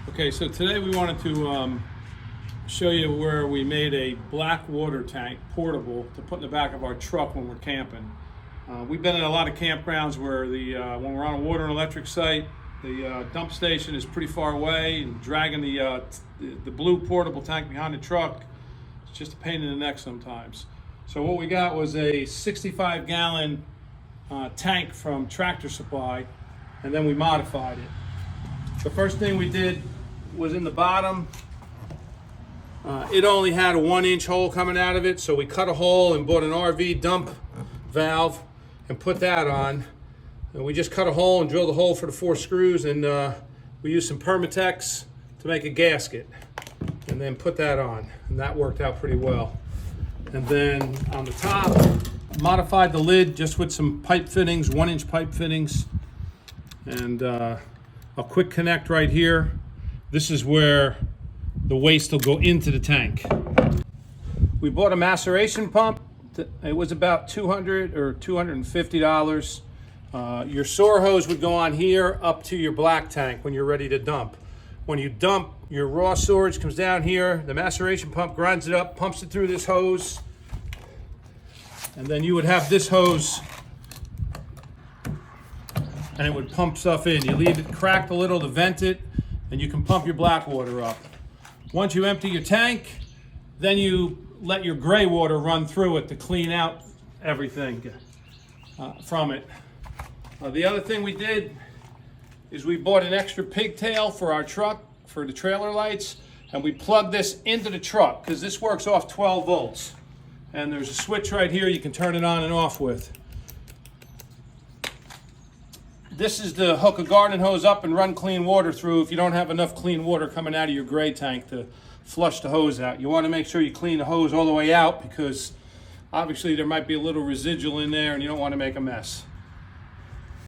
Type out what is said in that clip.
Okay, so today we wanted to show you where we made a black water tank portable to put in the back of our truck when we're camping. We've been in a lot of campgrounds where when we're on a water and electric site, the dump station is pretty far away, and dragging the blue portable tank behind the truck, it's just a pain in the neck sometimes. So what we got was a 65-gallon tank from Tractor Supply, and then we modified it. The first thing we did was in the bottom. It only had a 1-inch hole coming out of it, so we cut a hole and bought an RV dump valve and put that on. And we just cut a hole and drilled a hole for the 4 screws, and we used some Permatex to make a gasket and then put that on, and that worked out pretty well. And then on the top, modified the lid just with some pipe fittings, 1-inch pipe fittings, and a quick connect right here. This is where the waste will go into the tank. We bought a maceration pump. It was about $200 or $250. Your sewer hose would go on here up to your black tank when you're ready to dump. When you dump, your raw sewage comes down here. The maceration pump grinds it up, pumps it through this hose, and then you would have this hose, and it would pump stuff in. You leave it cracked a little to vent it, and you can pump your black water up. Once you empty your tank, then you let your gray water run through it to clean out everything from it. The other thing we did is we bought an extra pigtail for our truck, for the trailer lights, and we plugged this into the truck because this works off 12 volts. And there's a switch right here you can turn it on and off with. This is to hook a garden hose up and run clean water through if you don't have enough clean water coming out of your gray tank to flush the hose out. You want to make sure you clean the hose all the way out because obviously there might be a little residual in there and you don't want to make a mess.